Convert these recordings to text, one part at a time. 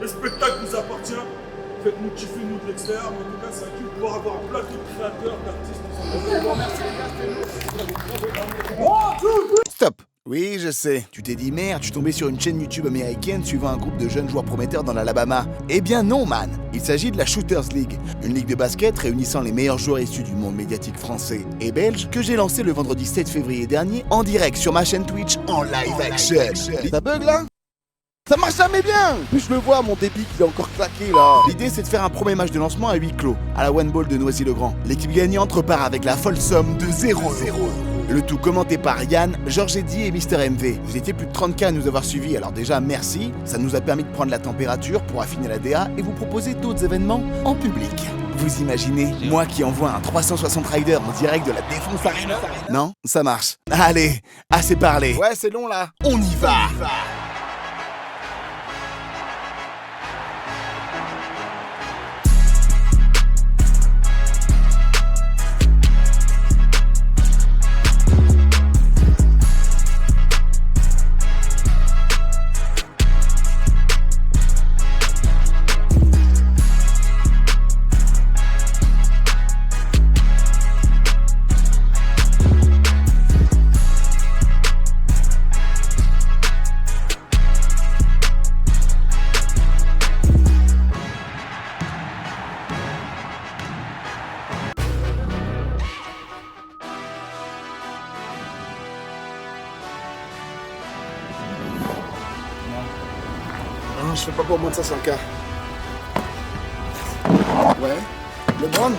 Le spectacle nous appartient. Faites-nous kiffer, nous, de l'extérieur. En tout cas, c'est un kiff de pouvoir avoir un plateau de créateurs, d'artistes. Stop. Oui, je sais. Tu t'es dit merde, je suis tombé sur une chaîne YouTube américaine suivant un groupe de jeunes joueurs prometteurs dans l'Alabama. Eh bien non, man. Il s'agit de la Shooters League, une ligue de basket réunissant les meilleurs joueurs issus du monde médiatique français et belge que j'ai lancé le vendredi 7 février dernier en direct sur ma chaîne Twitch en live action. Ça bug là ? Ça marche jamais bien. Puis je le vois, mon débit qui est encore claqué là. L'idée c'est de faire un premier match de lancement à huis clos, à la One Ball de Noisy-le-Grand. L'équipe gagnante repart avec la folle somme de 0 €. Le tout commenté par Yann, Georges Eddy et Mister MV. Vous étiez plus de 30K à nous avoir suivis, alors déjà merci. Ça nous a permis de prendre la température pour affiner la DA et vous proposer d'autres événements en public. Vous imaginez, moi qui envoie un 360 Rider en direct de la Défense Arena? Non, ça marche. Allez, assez parlé. Ouais, c'est long là. On y va. Non, je fais pas pour moins de 500K. Ouais. Le Brown?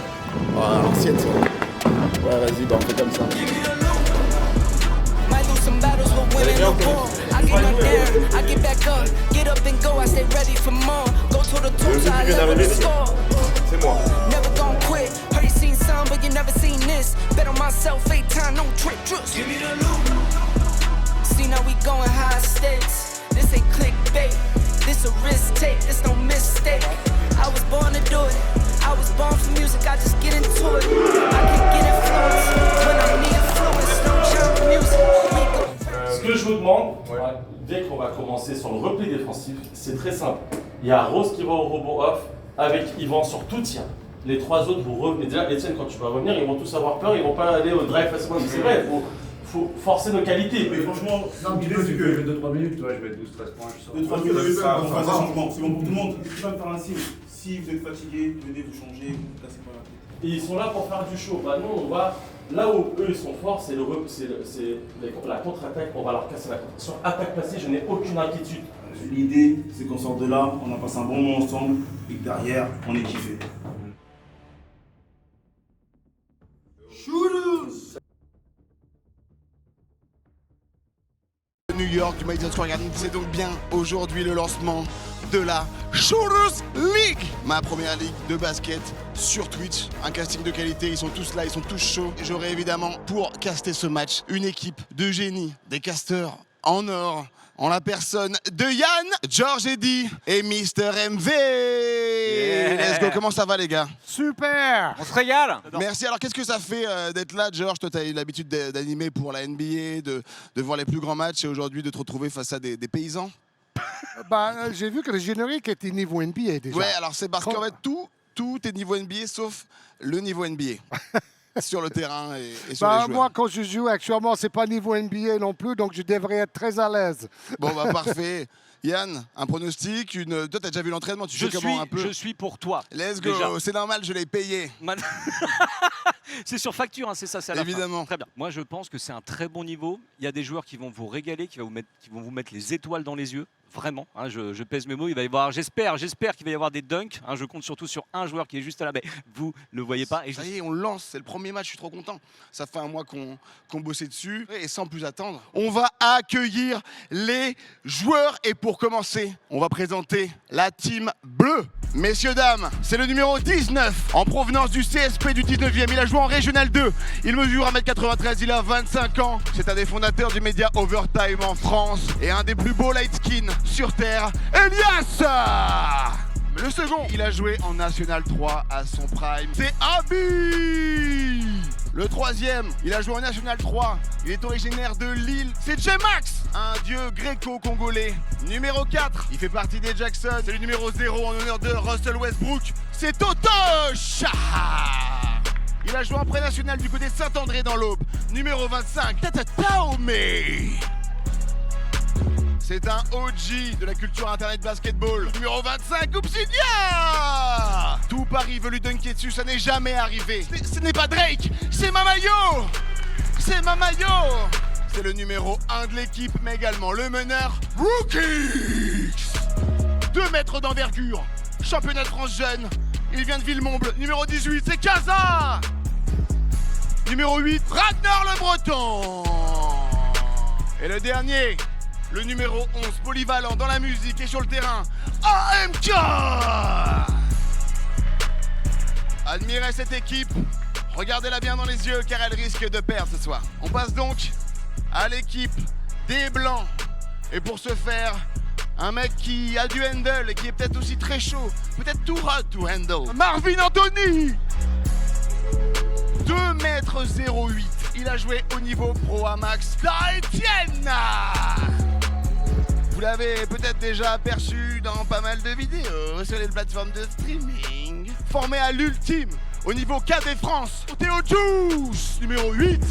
Ouais, à l'ancienne ça. Ouais, vas-y, bah on fait comme ça. C'est moi. This ain't clickbait, this a risk take, this no mistake. I was born to do it, I was born for music, I just get into it. I can get influence when I need influence, no jump music. Ce que je vous demande, dès qu'on va commencer sur le repli défensif, c'est très simple. Il y a Rose qui va au robot off avec Yvan sur tout tir. Les trois autres, vous revenez. Déjà, Etienne, quand tu vas revenir, ils vont tous avoir peur, ils vont pas aller au drive facilement. C'est vrai, faut forcer nos qualités. Mais franchement, l'idée c'est que 2-3 minutes, tu vois, je vais être 12-13 points, je suis 2-3 minutes, on fera des changements. C'est bon pour tout le monde. Tu vas me faire un signe. Si vous êtes fatigué, venez vous changer, vous ne cassez pas la tête. Et ils sont là pour faire du show. Bah nous, on va là où eux ils sont forts, c'est la contre-attaque. On va leur casser la contre. Sur attaque passée, je n'ai aucune inquiétude. L'idée, c'est qu'on sort de là, on a passé un bon moment ensemble, et que derrière, on est kiffé. New York du Madison Square Garden, c'est donc bien aujourd'hui le lancement de la Shooters League, ma première ligue de basket sur Twitch. Un casting de qualité, ils sont tous là, ils sont tous chauds. J'aurai évidemment pour caster ce match une équipe de génie, des casteurs en or, en la personne de Yann, Georges Eddy et Mister MV. Yeah. Let's go, comment ça va les gars? Super, on se régale. Merci, alors qu'est-ce que ça fait d'être là Georges? Toi tu as eu l'habitude d'animer pour la NBA, de voir les plus grands matchs et aujourd'hui de te retrouver face à des paysans? Bah, j'ai vu que le générique était niveau NBA déjà. Ouais, alors c'est parce qu'en fait tout est niveau NBA sauf le niveau NBA. Sur le terrain et sur les joueurs. Moi, quand je joue actuellement, c'est pas niveau NBA non plus, donc je devrais être très à l'aise. Bon, bah parfait. Yann, un pronostic, toi, t'as déjà vu l'entraînement, tu sais comment un peu. Je suis pour toi. Let's go, c'est normal, je l'ai payé. C'est sur facture, hein, c'est ça, c'est à la Évidemment. Fin. Très bien. Moi, je pense que c'est un très bon niveau. Il y a des joueurs qui vont vous régaler, qui vont vous mettre les étoiles dans les yeux. Vraiment, hein, je pèse mes mots. Il va y avoir, j'espère qu'il va y avoir des dunks. Hein, je compte surtout sur un joueur qui est juste là, mais vous ne le voyez pas. Et ça y est, on lance, c'est le premier match, je suis trop content. Ça fait un mois qu'on bossait dessus. Et sans plus attendre, on va accueillir les joueurs. Et pour commencer, on va présenter la team bleue. Messieurs, dames, c'est le numéro 19 en provenance du CSP du 19e. Il a joué en Régional 2. Il mesure 1m93, il a 25 ans. C'est un des fondateurs du média Overtime en France et un des plus beaux light skin sur Terre, Elias. Le second, il a joué en National 3 à son prime. C'est Abi. Le troisième, il a joué en National 3. Il est originaire de Lille. C'est J-Max, un dieu gréco-congolais. Numéro 4, il fait partie des Jackson. C'est le numéro 0 en honneur de Russell Westbrook. C'est Totosh. Il a joué en pré-national du côté de Saint-André dans l'Aube. Numéro 25, Tatataome. C'est un OG de la culture internet basketball. Numéro 25, Obsidia. Tout Paris veut lui dunker dessus, ça n'est jamais arrivé. Ce n'est pas Drake, c'est Mamayo. C'est Mamayo. C'est le numéro 1 de l'équipe, mais également le meneur, Rookie. 2 mètres d'envergure, championnat de France jeune. Il vient de Villemomble. Numéro 18, c'est Casa. Numéro 8, Ragnar le Breton. Et le dernier, le numéro 11, polyvalent dans la musique et sur le terrain, AMK. Admirez cette équipe, regardez-la bien dans les yeux car elle risque de perdre ce soir. On passe donc à l'équipe des Blancs. Et pour ce faire, un mec qui a du handle et qui est peut-être aussi très chaud, peut-être tout hot to handle. Marvin Anthony. 2m08, il a joué au niveau Pro Amax. Etienne. Vous l'avez peut-être déjà aperçu dans pas mal de vidéos sur les plateformes de streaming. Formé à l'ultime, au niveau KD France, Théo Juice, numéro 8.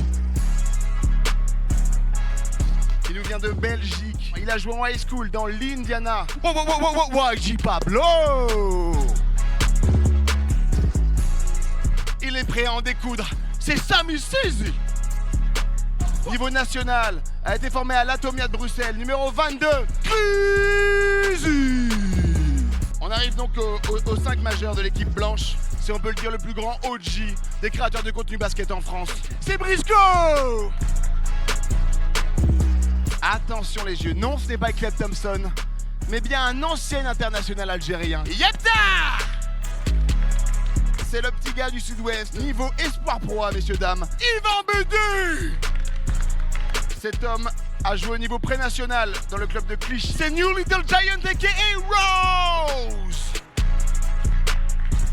Il nous vient de Belgique. Il a joué en high school dans l'Indiana. YG Pablo. Il est prêt à en découdre. C'est Sami Sizi. Niveau national, a été formé à l'Atomia de Bruxelles, numéro 22, Crazy. On arrive donc au 5 majeur de l'équipe blanche. C'est, on peut le dire, le plus grand OG des créateurs de contenu basket en France. C'est Briscoe. Attention les yeux, non, ce n'est pas Kleb Thompson, mais bien un ancien international algérien. Yepta. C'est le petit gars du sud-ouest, niveau espoir pro, messieurs, dames. Yvan Bédu. Cet homme a joué au niveau pré-national dans le club de Clichy. C'est New Little Giant aka Rose.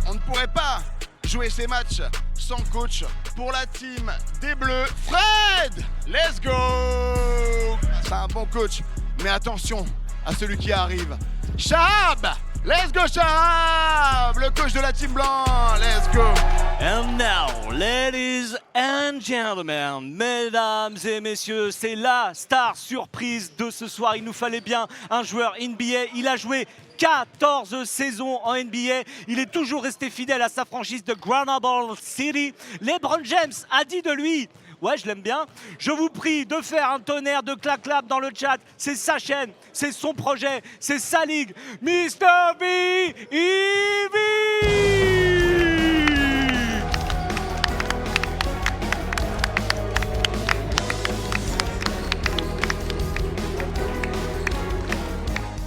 On ne pourrait pas jouer ces matchs sans coach. Pour la team des Bleus, Fred. Let's go. C'est un bon coach, mais attention à celui qui arrive. Chab. Let's go Chab, le coach de la team blanc, let's go. And now, ladies and gentlemen, mesdames et messieurs, c'est la star surprise de ce soir. Il nous fallait bien un joueur NBA. Il a joué 14 saisons en NBA. Il est toujours resté fidèle à sa franchise de Grenoble City. LeBron James a dit de lui: ouais, je l'aime bien. Je vous prie de faire un tonnerre de clap-clap dans le chat. C'est sa chaîne, c'est son projet, c'est sa ligue. Mr. B. Evie.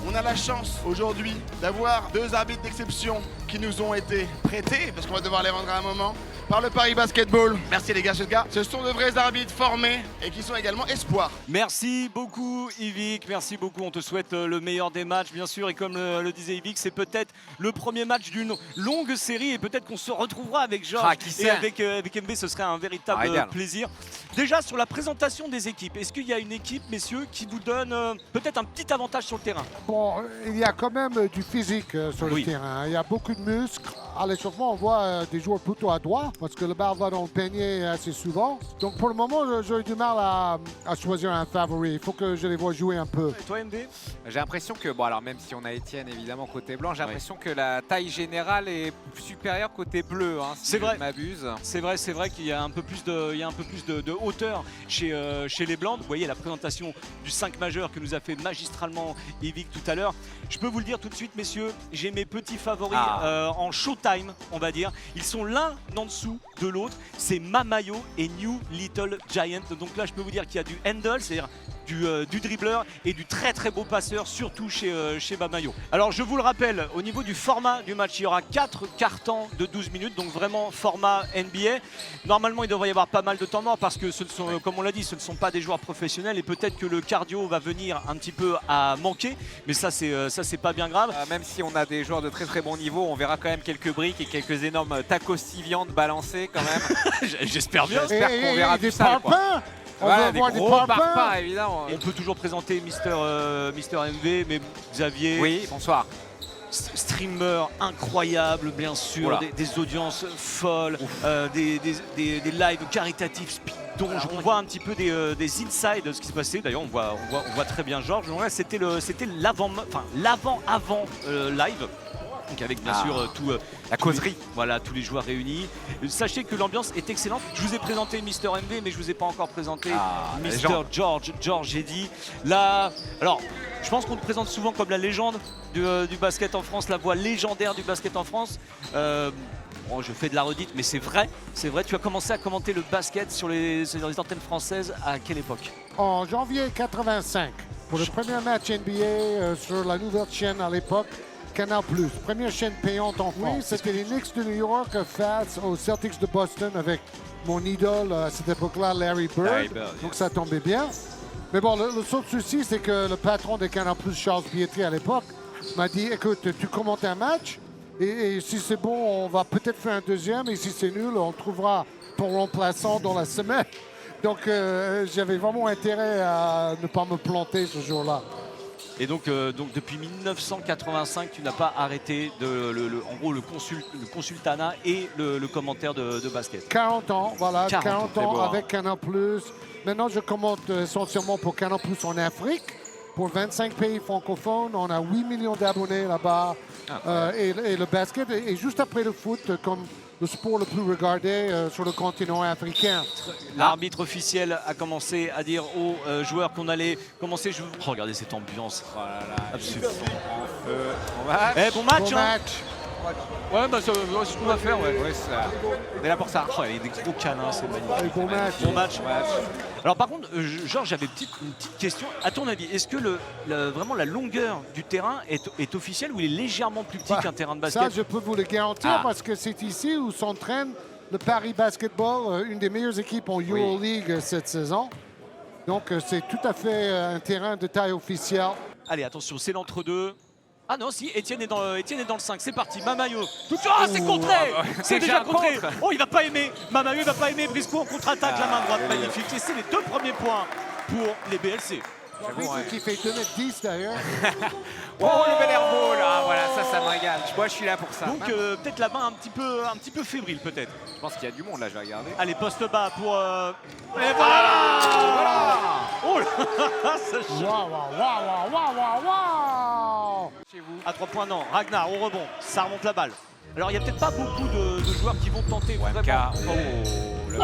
On a la chance aujourd'hui d'avoir 2 arbitres d'exception qui nous ont été prêtés, parce qu'on va devoir les rendre à un moment, par le Paris Basketball. Merci les gars, ce sont de vrais arbitres formés et qui sont également espoirs. Merci beaucoup Yvick, merci beaucoup. On te souhaite le meilleur des matchs bien sûr. Et comme le disait Yvick, c'est peut-être le premier match d'une longue série et peut-être qu'on se retrouvera avec Georges et avec MB. Ce serait un véritable plaisir. Déjà sur la présentation des équipes, est-ce qu'il y a une équipe, messieurs, qui vous donne peut-être un petit avantage sur le terrain? Bon, il y a quand même du physique sur le terrain. Il y a beaucoup de muscles. À l'échauffement, on voit des joueurs plutôt adroits parce que le ball va dans le panier assez souvent. Donc pour le moment, j'ai du mal à choisir un favori. Il faut que je les vois jouer un peu. Et toi, MB? J'ai l'impression que, bon alors même si on a Etienne évidemment côté blanc, j'ai l'impression que la taille générale est supérieure côté bleu, hein, si je ne m'abuse. C'est vrai qu'il y a un peu plus de hauteur chez les blancs. Vous voyez la présentation du 5 majeur que nous a fait magistralement Yvick tout à l'heure. Je peux vous le dire tout de suite, messieurs, j'ai mes petits favoris en showtime, on va dire. Ils sont l'un en dessous de l'autre. C'est Mamayo et New Little Giant. Donc là, je peux vous dire qu'il y a du handle, c'est-à-dire du dribbleur et du très très beau passeur, surtout chez Mamayo. Alors je vous le rappelle, au niveau du format du match, il y aura 4 quarts-temps de 12 minutes, donc vraiment format NBA. Normalement, il devrait y avoir pas mal de temps mort parce que ce ne sont, comme on l'a dit, ce ne sont pas des joueurs professionnels et peut-être que le cardio va venir un petit peu à manquer, mais ça c'est pas bien grave. Même si on a des joueurs de très très bon niveau, on verra quand même quelques briques et quelques énormes tacos viandes balancés quand même. J'espère bien. J'espère qu'on verra des du sale, quoi. parpaings. On Voilà, va des voir des gros parpaings. parpaings, évidemment. On peut toujours présenter Mister MV, mais Xavier. Oui, bonsoir. Streamer incroyable, bien sûr, Oula. des audiences folles, des lives caritatifs. Donc on voit un petit peu des insides de ce qui se passait. D'ailleurs, on voit très bien Georges. Donc là, c'était l'avant-avant live. Donc avec bien sûr tout la causerie. Voilà, tous les joueurs réunis. Sachez que l'ambiance est excellente. Je vous ai présenté Mister MV, mais je vous ai pas encore présenté Mister George Eddy. Là, alors, je pense qu'on te présente souvent comme la légende du basket en France, la voix légendaire du basket en France. Bon, je fais de la redite, mais c'est vrai. Tu as commencé à commenter le basket sur les antennes françaises à quelle époque? En janvier 85, pour le premier match NBA sur la nouvelle chaîne à l'époque, Canal+. Première chaîne payante en France. C'était les Knicks de New York face aux Celtics de Boston avec mon idole à cette époque-là, Larry Bird. Donc ça tombait bien. Mais bon, le seul souci, c'est que le patron de Canal+, Charles Pietri à l'époque, m'a dit, écoute, tu commentes un match et si c'est bon, on va peut-être faire un deuxième et si c'est nul, on trouvera ton remplaçant dans la semaine. Donc j'avais vraiment intérêt à ne pas me planter ce jour-là. Et donc depuis 1985, tu n'as pas arrêté en gros le consultanat et le commentaire de basket. 40 ans, voilà, 40 ans beau, avec Canal+. Maintenant, je commente essentiellement pour Canal+ en Afrique. Pour 25 pays francophones, on a 8 millions d'abonnés là-bas. Et le basket est juste après le foot comme le sport le plus regardé sur le continent africain. L'arbitre officiel a commencé à dire aux joueurs qu'on allait commencer. Regardez cette ambiance. Oh là là, absolument. En feu. Bon match. Bon match, Bon hein. match. Ouais, bah c'est ce qu'on va faire, ouais. On est là pour ça. Oh, il y a des gros canins, c'est magnifique. Bon match. Bon match. Alors par contre, Georges, j'avais une petite question. À ton avis, est-ce que vraiment la longueur du terrain est officielle ou il est légèrement plus petit qu'un terrain de basket? Ça, je peux vous le garantir parce que c'est ici où s'entraîne le Paris Basketball, une des meilleures équipes en Euroleague cette saison. Donc c'est tout à fait un terrain de taille officielle. Allez, attention, c'est l'entre-deux. Ah non, si, Étienne est dans le 5, c'est parti, Mamayo. C'est contré. C'est déjà contré. Oh, il va pas aimer. Mamayo, il va pas aimer. Briscoe en contre-attaque, la main droite, magnifique. Et c'est les 2 premiers points pour les BLC. Qui fait 2m10 d'ailleurs. Oh, le bel airball là, voilà, ça me régale. Moi, je suis là pour ça. Donc peut-être la main un petit peu fébrile, peut-être. Je pense qu'il y a du monde là, je vais regarder. Allez, poste bas pour... Et voilà. Oh là, ça Waouh. Chez vous. À 3 points, non. Ragnar, au rebond, ça remonte la balle. Alors, il n'y a peut-être pas beaucoup de joueurs qui vont tenter vraiment. Oh, le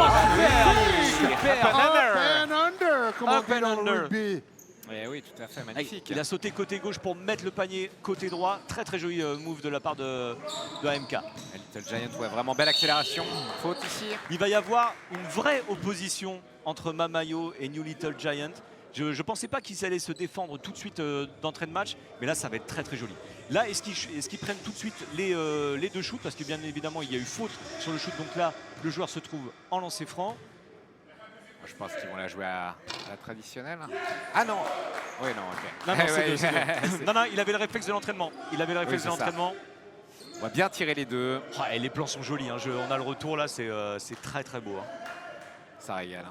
Super. Up and under, comme on Up dit and dans le under. rugby. Oui, tout à fait, magnifique. Il a sauté côté gauche pour mettre le panier côté droit. Très très joli move de la part de AMK. Little Giant, ouais, vraiment belle accélération. Faute ici. Il va y avoir une vraie opposition entre Mamayo et New Little Giant. Je ne pensais pas qu'ils allaient se défendre tout de suite d'entrée de match, mais là ça va être très très joli. Là, est-ce qu'ils prennent tout de suite les 2 shoots? Parce que bien évidemment il y a eu faute sur le shoot, donc là le joueur se trouve en lancer franc. Je pense qu'ils vont la jouer à la traditionnelle. Ah non. Oui, non, ok. Non, c'est non, il avait le réflexe de l'entraînement. On va bien tirer les 2. Oh, et les plans sont jolis, hein. On a le retour là, c'est très très beau. Hein. Ça régale.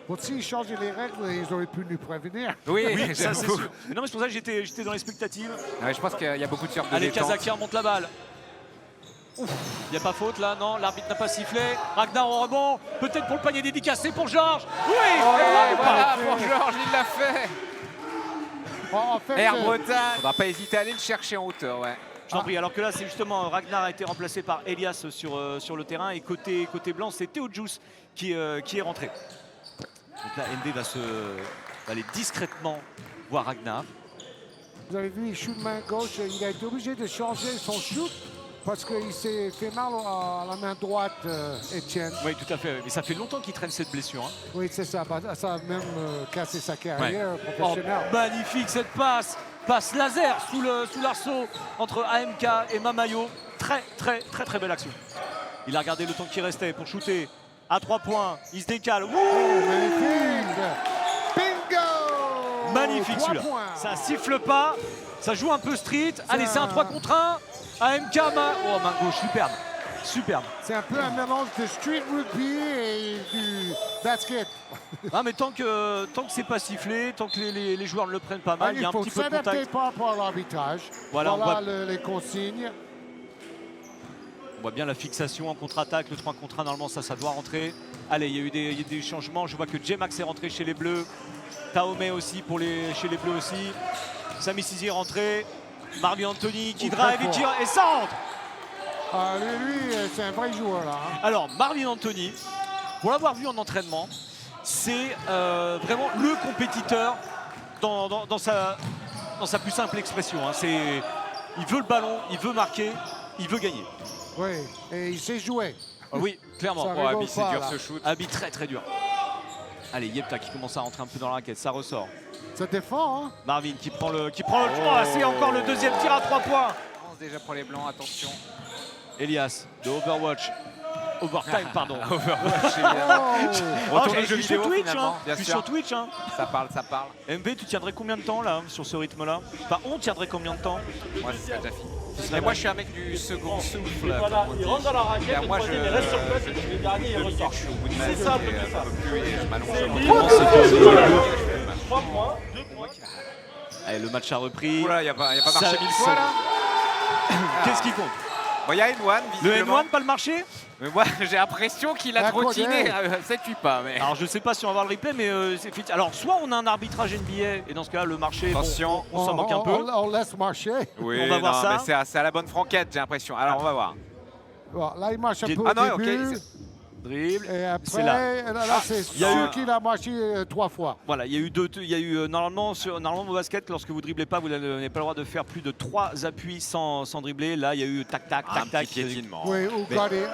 Bon, s'ils changeaient les règles, ils auraient pu nous prévenir. Oui, ça c'est sûr. Mais non, mais c'est pour ça que j'étais dans l'expectative. Ouais, je pense qu'il y a beaucoup de surf de Allez, détente. Kazaki remonte la balle. Il n'y a pas faute là, non, l'arbitre n'a pas sifflé. Ragnar au rebond, peut-être pour le panier dédicacé pour Georges. Oui, voilà, pour Georges, il l'a fait. En fait, Air Bretagne. On va pas hésiter à aller le chercher en hauteur, ouais. Je t'en prie, alors que là c'est justement Ragnar a été remplacé par Elias sur le terrain et côté blanc c'est Théo Juice qui est rentré. Donc là NB va aller discrètement voir Ragnar. Vous avez vu, il shoot main gauche, il a été obligé de changer son shoot Parce qu'il s'est fait mal à la main droite, Etienne. Oui, tout à fait. Mais ça fait longtemps qu'il traîne cette blessure. Hein. Oui, c'est ça. Ça a même cassé sa carrière professionnelle. Oh, magnifique cette passe. Passe laser sous l'arceau entre AMK et Mamayo. Très belle action. Il a regardé le temps qui restait pour shooter à 3 points. Il se décale. Magnifique. Bingo. Magnifique celui-là. Ça siffle pas. Ça joue un peu street. Allez, c'est un 3 contre 1. AMK, oh, main gauche, superbe. C'est un peu un mélange de street rugby et du basket. Ah, mais tant que c'est pas sifflé, tant que les joueurs ne le prennent pas mal, il y a un petit peu de contact. Il faut s'adapter par rapport à l'arbitrage. Voilà les consignes. On voit bien la fixation en contre-attaque, le 3 contre 1, normalement ça doit rentrer. Allez, il y a eu des changements. Je vois que J-Max est rentré chez les Bleus. Taomé aussi chez les Bleus aussi. Sami Sizi est rentré. Marvin Anthony qui drive et ça rentre. Ah, lui c'est un vrai joueur là. Hein. Alors, Marvin Anthony, pour l'avoir vu en entraînement, c'est vraiment le compétiteur dans sa plus simple expression. Hein. Il veut le ballon, il veut marquer, il veut gagner. Oui, et il sait jouer. Ah oui, clairement. Abi, c'est dur ce shoot. Abi, très dur. Allez, Yepta qui commence à rentrer un peu dans la raquette, ça ressort. Ça défend, hein. Marvin qui prend le c'est encore le deuxième tir à 3 points. Déjà pour les blancs, attention. Elias de Overwatch. Overtime, pardon. Overwatch. Je suis sur Twitch, hein. Bien sûr. Sur Twitch, hein. Ça parle. MV, tu tiendrais combien de temps là, sur ce rythme-là? Enfin, on tiendrait combien de temps? Moi, ce serait déjà fini. Mais moi, je suis un mec du second souffle. Voilà, il rentre dans la raquette, le moi, troisième, il reste sur place, et puis le dernier, il ressort. Je suis au bout de ma vie. C'est simple que ça. Je m'allonge. C'est libre. 3 points, 2 points. Allez, le match a repris. Oula, il n'y a pas marché 1000 fois là. Qu'est-ce qui compte? Bon, il y a N1, Le visiblement. N1, pas le marché? Mais moi, j'ai l'impression qu'il a trottiné. Ça tue pas. Mais... Alors, je sais pas si on va voir le replay, mais c'est... Alors, soit on a un arbitrage NBA, et dans ce cas-là, le marché, attention, on s'en moque un peu. On laisse marcher. Oui, on va voir ça. Mais c'est à la bonne franquette, j'ai l'impression. Alors, on va voir. Bon, là, il marche un peu Ah non, au début. ok. Dribble. Et après, c'est là. c'est sûr qu'il a marché 3 fois. Voilà, il y a eu normalement au basket, lorsque vous dribblez pas, vous n'avez pas le droit de faire plus de 3 appuis sans dribbler. Là, il y a eu tac. Piétinement. Oui, ou garder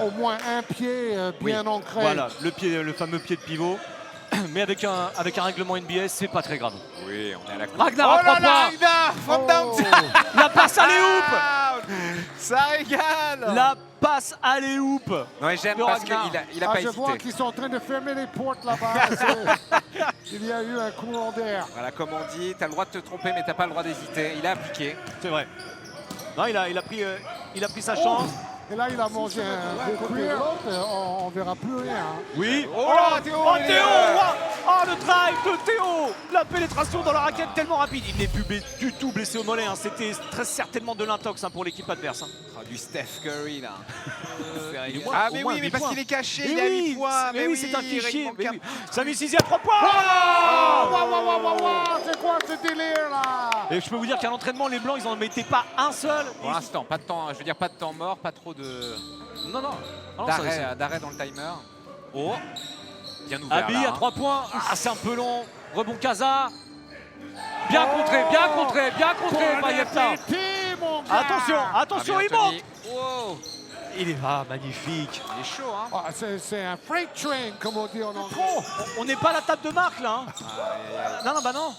au moins un pied bien ancré. Voilà, le fameux pied de pivot. Mais avec un règlement NBA, c'est pas très grave. Oui, on est à la Ragnar à 3 points. La passe à les Ça régale. La passe à les hoops. Non, mais j'aime parce qu'il a pas je vois hésité. qu'ils sont en train de fermer les portes là-bas. Il y a eu un courant d'air. Voilà, comme on dit, tu as le droit de te tromper, mais tu n'as pas le droit d'hésiter. Il a appliqué. C'est vrai. Non, il a pris sa chance. Et là, il a mangé un gros cuir. On verra plus rien. Hein. Oui. Oh là, Théo. Le drive de Théo. La pénétration dans la raquette tellement rapide. Il n'est plus du tout blessé au mollet. Hein. C'était très certainement de l'intox pour l'équipe adverse. Hein. Du Steph Curry là. Ah mais oui, mais parce qu'il est caché, il a 8 points. Mais oui, c'est un fichier. Sami Sizi à 3 points. C'est quoi ce délire là? Et je peux vous dire qu'à l'entraînement, les Blancs, ils n'en mettaient pas un seul. Pour l'instant, pas de temps, je veux dire pas de temps mort, pas trop de... Non. D'arrêt dans le timer. Oh, bien ouvert Abi là, à 3 points. Ah, c'est un peu long. Rebond Kaza. Bien contré par Yepta. Attention, il monte. Wow. Il est magnifique. Il est chaud, hein. Ah, c'est un freight train, comme on dit en anglais. On n'est pas à la table de marque là. Hein. Non.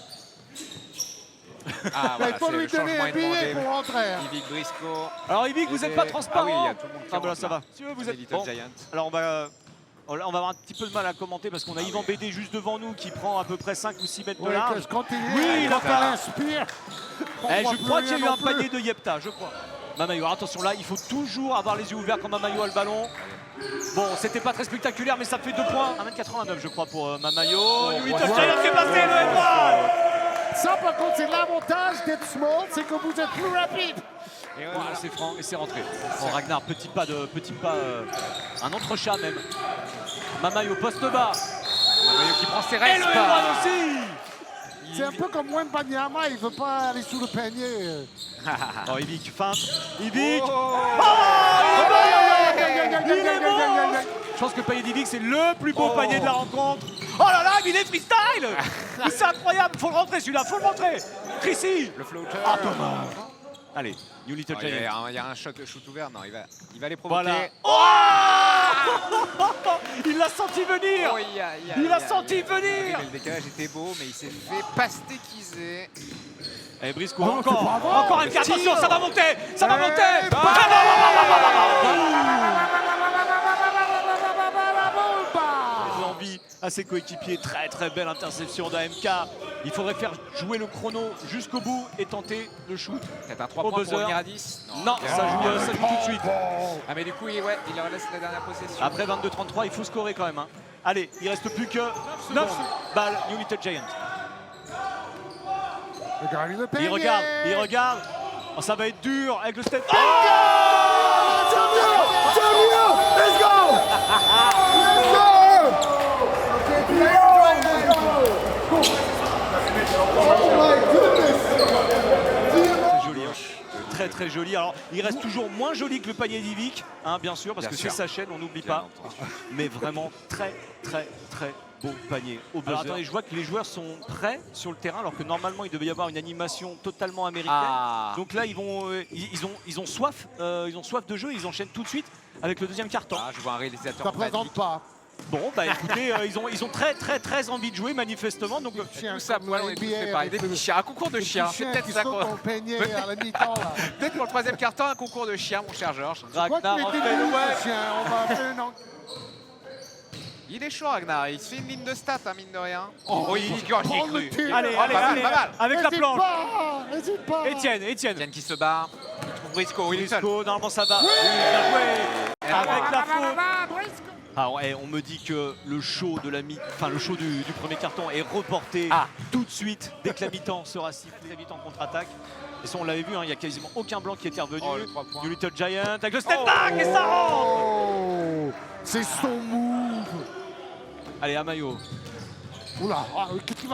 Ah, il faut lui donner un billet pour rentrer. Yvick Briscoe. Alors Yvick, vous n'êtes pas transparent. Ah oui, il y a tout le monde qui rentre, ça va. Si vous êtes Little Giant. Alors on va avoir un petit peu de mal à commenter parce qu'on a Yvan BD juste devant nous qui prend à peu près 5 ou 6 mètres de large. Oui, quand elle inspire. Je crois qu'il y a eu un panier de Yepta, je crois. Mamayo, attention là, il faut toujours avoir les yeux ouverts quand Mamayo a le ballon. Bon, c'était pas très spectaculaire, mais ça fait 2 points. 1m89, je crois, pour Mamayo. Little Giant qui est passé, le N1. Ça, par contre, c'est l'avantage d'être small, c'est que vous êtes plus rapide. Et voilà, c'est franc et c'est rentré. Bon, Ragnar, petit pas, un entrechat même. Mamayo, poste bas. Mamayo qui prend ses Et restes. le N1 aussi. C'est un peu comme Wembanyama, il veut pas aller sous le panier. Oh, Yvick, feinte. Yvick. Il est bon. Je pense que le panier d'Yvick, c'est le plus beau panier de la rencontre. Oh là là, il est freestyle. C'est incroyable, faut le rentrer celui-là, faut le rentrer. Chrissy. Le floater. Ah, dommage. Allez, New Little Giant. Il y a un shoot ouvert, non, il va les provoquer. Voilà. Oh il l'a senti venir. Oh, il a senti venir. Le décalage était beau, mais il s'est fait pastéquiser. Et Briscoe encore MK, attention, ça va monter. Ça va monter. L'envie à ses coéquipiers, très belle interception d'AMK. Il faudrait faire jouer le chrono jusqu'au bout et tenter le shoot. Peut-être un 3 points pour revenir à 10. Non, ça joue tout de suite. Ah mais du coup, il leur laisse la dernière possession. Après 22-33, il faut scorer quand même. Hein. Allez, il reste plus que 9 balles, New Little Giant. Il regarde. Oh, ça va être dur avec le step. Oh Let's go! C'est joli, hein. Très joli. Alors, il reste toujours moins joli que le panier d'Ivic, hein, bien sûr, parce que c'est sa chaîne, on n'oublie pas. Mais vraiment très beau panier au buzzer. Alors attendez, je vois que les joueurs sont prêts sur le terrain, alors que normalement il devait y avoir une animation totalement américaine. Donc là, ils ont soif de jeu, ils enchaînent tout de suite avec le deuxième quart-temps. Je vois un réalisateur. Ça présente pas. Bon, bah écoutez, ils ont très envie de jouer manifestement. Donc tout ça, on est tous préparés. Des petits chiens, un concours de chiens. C'est peut-être ça quoi. Peut-être pour le troisième quart-temps, un concours de chiens, mon cher Georges. Ragnar en fait. Il est chaud, Ragnar. Il se fait une ligne de stats, hein, mine de rien. Oh, il j'y ai cru. Allez, avec la planche. Étienne qui se bat. Il trouve Briscoe. Normalement ça va. Oui, bien joué. Avec la faute. Ah ouais, on me dit que le show de le show du premier carton est reporté tout de suite dès que la mi-temps sera sifflée, très vite en contre-attaque. Et ça, on l'avait vu, hein, il n'y a quasiment aucun blanc qui était revenu. Du Little Giant avec le step back et ça rentre. C'est son move. Allez, Amayo. Oula, qu'est-ce qu'il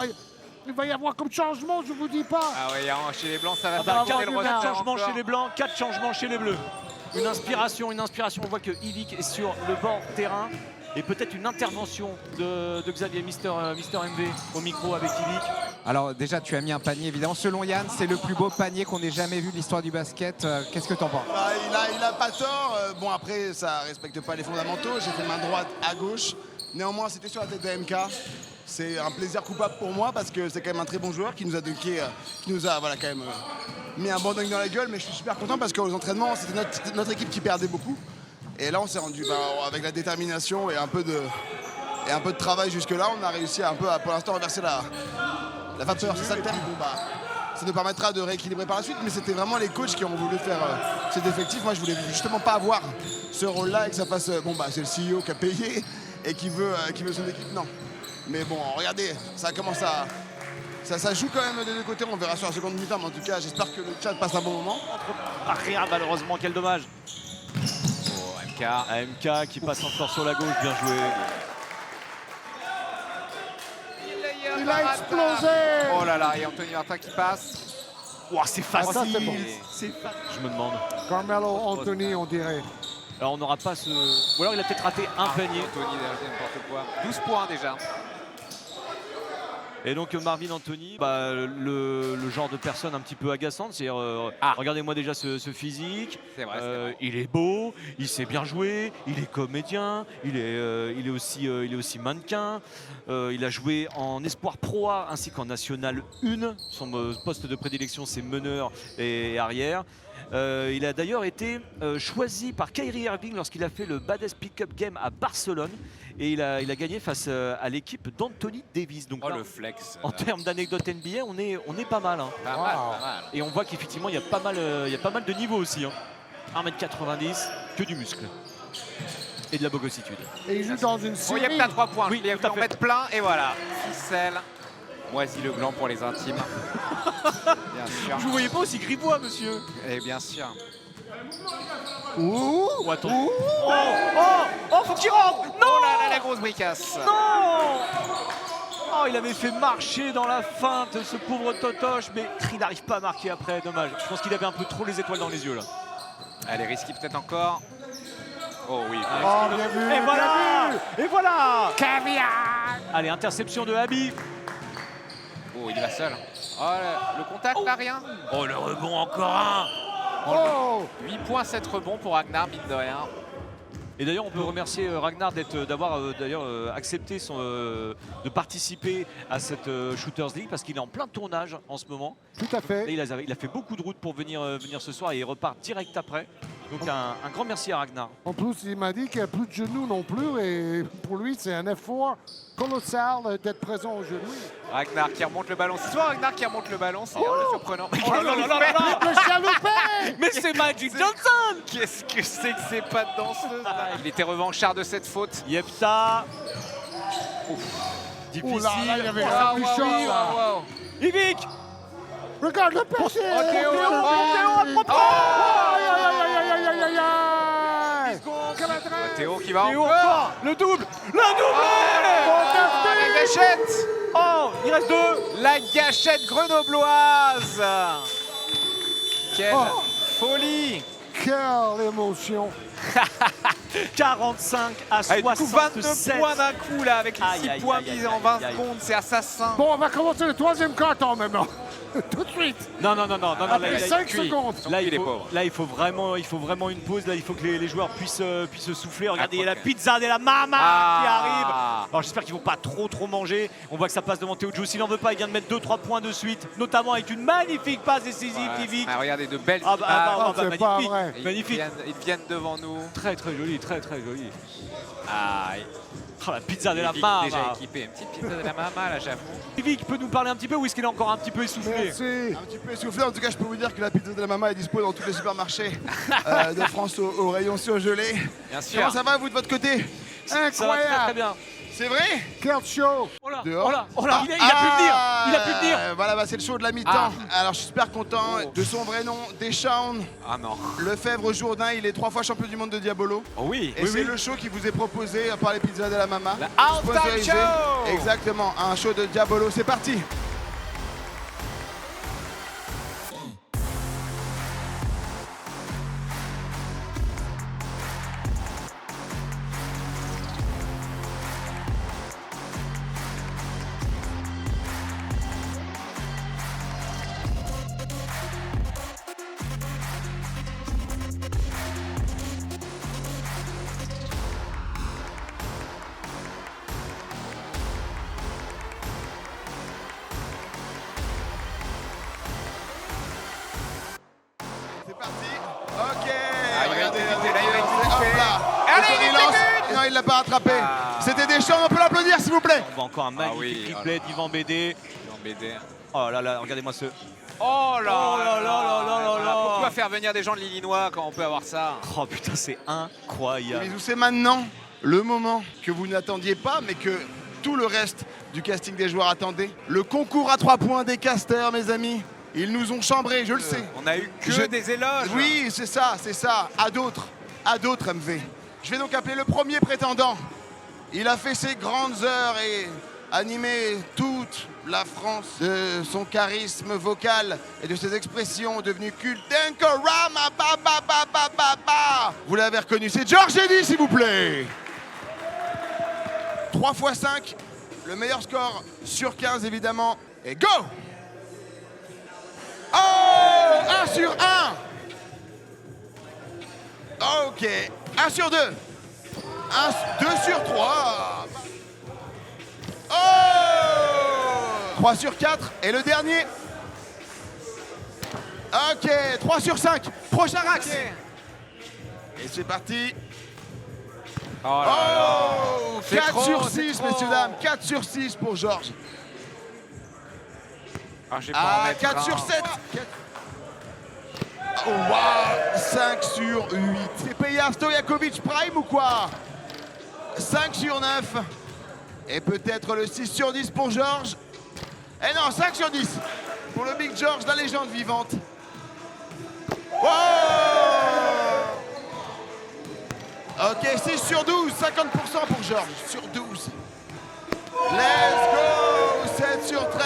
va y avoir comme changement, je vous dis pas. Ah ouais, chez les blancs, ça va faire 4 changements chez les blancs, 4 changements chez les bleus. Une inspiration. On voit que Ivic est sur le bord terrain. Et peut-être une intervention de Xavier, Mister MV au micro avec Ivic. Alors déjà, tu as mis un panier, évidemment. Selon Yann, c'est le plus beau panier qu'on ait jamais vu de l'histoire du basket. Qu'est-ce que tu en penses? Il a pas tort. Bon, après, ça respecte pas les fondamentaux. J'ai fait main droite à gauche. Néanmoins, c'était sur la tête d'AMK. C'est un plaisir coupable pour moi parce que c'est quand même un très bon joueur qui nous a dunké, voilà, quand même mis un bon dunk dans la gueule. Mais je suis super content parce qu'aux entraînements, c'était notre équipe qui perdait beaucoup. Et là, on s'est rendu avec la détermination et un peu de travail jusque-là. On a réussi à un peu, pour l'instant, renverser la vapeur. C'est ça le terme. Bon, ça nous permettra de rééquilibrer par la suite. Mais c'était vraiment les coachs qui ont voulu faire cet effectif. Moi, je voulais justement pas avoir ce rôle-là et que ça fasse. C'est le CEO qui a payé et qui veut son équipe. Non. Mais bon, regardez, ça commence à. Ça joue quand même des deux côtés. On verra sur la seconde mi-temps. Mais en tout cas, j'espère que le chat passe un bon moment. Rien, malheureusement, quel dommage. AMK qui passe encore sur la gauche, bien joué. Il a explosé. Oh là là, et Anthony Martin qui passe. Wow, c'est facile. Ça, c'est bon. Je me demande. Carmelo Anthony, on dirait. Alors on n'aura pas ce... Ou alors il a peut-être raté un panier. Anthony, n'importe quoi. 12 points déjà. Et donc Marvin Anthony, le genre de personne un petit peu agaçante, c'est regardez-moi déjà ce physique, c'est vrai. Il est beau, il sait bien jouer, il est comédien, il est aussi mannequin, il a joué en Espoir Pro A ainsi qu'en National 1, son poste de prédilection c'est meneur et arrière. Il a d'ailleurs été choisi par Kyrie Irving lorsqu'il a fait le Baddest Pick-up Game à Barcelone et il a gagné face à l'équipe d'Anthony Davis. Donc là, le flex. En termes d'anecdotes NBA, on est pas mal. Hein. Pas mal. Et on voit qu'effectivement il y a pas mal de niveaux aussi. Hein. 1m90, que du muscle. Et de la bogossitude. Et il joue dans une série. Il y a 3 points. Oui, il va en mettre plein et voilà. Ficelle. Moisi le gland pour les intimes. Bien sûr. Je vous voyais pas aussi grivois, monsieur. Et bien sûr. Ouh, attends. Faut qu'il rentre. Non. Oh là là, la grosse bricasse. Non. Oh, il avait fait marcher dans la feinte ce pauvre Totoche, mais il n'arrive pas à marquer après, dommage. Je pense qu'il avait un peu trop les étoiles dans les yeux là. Allez, risqué peut-être encore. Oh oui. Oh, bien vu. Et voilà. Caviar. Allez, interception de Abi. Oh, il va seul. Oh, le contact, pas rien. Oh, le rebond, encore un. Oh 8 points, 7 rebonds pour Ragnar, mine de rien. Et d'ailleurs, on peut remercier Ragnar d'avoir accepté de participer à cette Shooters League parce qu'il est en plein tournage en ce moment. Tout à fait. Et il a fait beaucoup de routes pour venir ce soir et il repart direct après. Donc un grand merci à Ragnar. En plus, il m'a dit qu'il n'y a plus de genoux non plus et pour lui, c'est un effort colossal d'être présent aujourd'hui. Ragnar qui remonte le ballon. C'est souvent Ragnar qui remonte le ballon, c'est surprenant. Oh là là là là là, le chaloupé. Mais c'est Magic Johnson. Qu'est-ce que c'est que ces pas de danseuse là? Il était revanchard de cette faute. Yepta. Oh là là, il y avait Ah, un Richard, là. Yvick. Regarde le perché. Théo, Théo qui va encore. Le double. La double. La gâchette. Oh, il reste 2. La gâchette grenobloise. Quelle folie. Quelle émotion. 45 à Allez, du coup, 22 67. points d'un coup là avec les Aïe, 6 aïe, points aïe, mis aïe, en 20 aïe, aïe. secondes, c'est assassin. Bon, on va commencer le troisième carton maintenant. Tout de suite. Non, là, Après il- 5 cuit. secondes. Là, Il est pauvre. il faut vraiment une pause. Là, il faut que les joueurs puissent souffler. Regardez, il y a la pizza de la mama qui arrive. Alors, j'espère qu'ils vont pas trop manger. On voit que ça passe devant Théo Juice. Il n'en veut pas. Il vient de mettre 2-3 points de suite, notamment avec une magnifique passe décisive d'Yvick. Ah, regardez, de belles Ah bah, c'est pas magnifique. vrai. Magnifique. Ils viennent devant nous. Très joli, très joli. Ah, Oh, la pizza de la Yvick mama. déjà équipé. Une petite pizza de la mama là, j'avoue. Yvick peut nous parler un petit peu ou est-ce qu'il est encore un petit peu essoufflé? Merci. Un petit peu essoufflé, en tout cas je peux vous dire que la pizza de la maman est dispo dans tous les supermarchés de France au rayon surgelé. Bien sûr. Comment ça va vous de votre côté? Ça va très Incroyable. bien. C'est vrai? Quel show. Oh là, Dehors. il a pu venir. Il a pu venir. Voilà, bah, c'est le show de la mi-temps. Alors je suis super content de son vrai nom, Deschamps Ah non. Lefebvre Jourdain. Il est 3 fois champion du monde de Diabolo. Oh oui. Et c'est le show qui vous est proposé par les pizzas de la Mama. La Halftime Sponsorisé. Show. Exactement, un show de Diabolo. C'est parti. C'est parti. Ok. il va Regardez, exécuter, là, il va exécuter. hop là. Allez, Et il il lance. exécute. Non, il l'a pas rattrapé. Ah. C'était Deschamps. On peut l'applaudir, s'il vous plaît. On voit encore un magnifique oui, replay d'Yvan Bédé. Oh là là, regardez-moi ce. Oh là Oh là là là là là là. Pourquoi faire venir des gens de l'Illinois quand on peut avoir ça? Oh putain, c'est incroyable. Bisous, c'est maintenant le moment que vous n'attendiez pas, mais que tout le reste du casting des joueurs attendait. Le concours à 3 points des casters, mes amis. Ils nous ont chambrés, je le sais. On a eu que Je- des éloges. Oui, c'est ça. À d'autres, MV. Je vais donc appeler le premier prétendant. Il a fait ses grandes heures et animé toute la France de son charisme vocal et de ses expressions devenues cultes. Dankorama, ba ba ba ba ba ba. Vous l'avez reconnu, c'est Georges Eddy, s'il vous plaît. 3 x 5, le meilleur score sur 15 évidemment. Et go! Oh! 1 sur 1! Ok. 1 sur 2. 2 sur 3. Oh! 3 sur 4. Et le dernier. Ok. 3 sur 5. Prochain axe. Et c'est parti. Oh là là. Oh! C'est 4 trop, sur c'est 6, trop. messieurs, dames. 4 sur 6 pour Georges. Ah, je vais pas en Ah, mettre 4 un. sur 7. Oh, waouh, 5 sur 8. C'est payé à Stojakovic Prime ou quoi? 5 sur 9. Et peut-être le 6 sur 10 pour Georges. Eh non, 5 sur 10 pour le Big George, la légende vivante. Oh! Ok, 6 sur 12, 50% pour Georges. Sur 12. Let's go! 7 sur 13.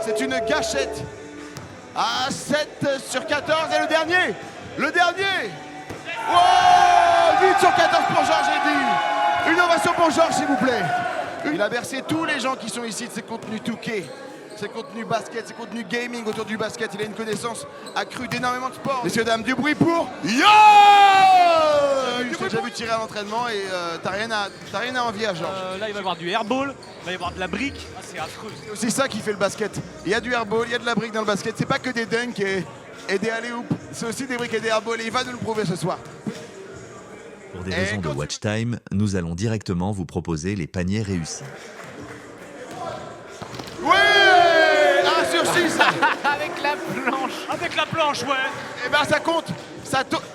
C'est une gâchette. Ah, 7 sur 14. Et le dernier! Le dernier! Oh! 8 sur 14 pour Georges Eddy. Une ovation pour Georges, s'il vous plaît. Il a bercé tous les gens qui sont ici de ces contenus touqués. ses contenus basket, ses contenus gaming autour du basket. Il a une connaissance accrue d'énormément de sports. Messieurs, dames, du bruit pour Yo. Je t'ai déjà vu tirer à l'entraînement et t'as rien à envier à Georges. Là, il va y avoir du airball, il va y avoir de la brique. Ah, c'est affreux. C'est aussi ça qui fait le basket. Il y a du airball, il y a de la brique dans le basket. C'est pas que des dunks et des alley-oops. C'est aussi des briques et des airballs et il va nous le prouver ce soir. Pour des raisons de watch time, nous allons directement vous proposer les paniers réussis. Oui, 1 sur 6. Avec la planche. Avec la planche, ouais. Et ben ça compte.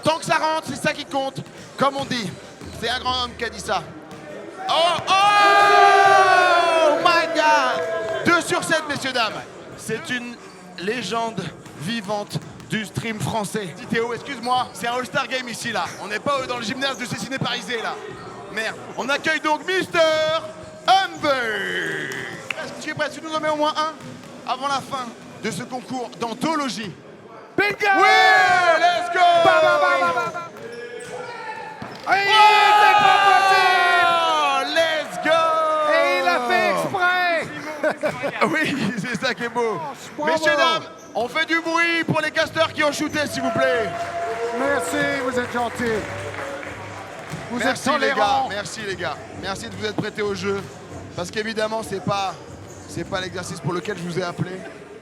Tant que ça rentre, c'est ça qui compte. Comme on dit. C'est un grand homme qui a dit ça. Oh my God. 2 sur 7, messieurs, dames. C'est une légende vivante du stream français. Dis Théo, excuse-moi, c'est un All-Star Game ici, là. On n'est pas dans le gymnase de Cessiné Parisé, là. Merde. On accueille donc Mr. Humber. Est-ce que tu es prêt? Tu nous en mets au moins un avant la fin de ce concours d'anthologie. Bingo! Oui! Let's go! Let's go! Et il a fait exprès. Oui, c'est ça qui est beau. Messieurs, dames, on fait du bruit pour les casteurs qui ont shooté, s'il vous plaît. Merci, vous êtes gentils. Vous êtes Merci les gars, tolérants. merci les gars. Merci de vous être prêtés au jeu. Parce qu'évidemment, c'est pas l'exercice pour lequel je vous ai appelé.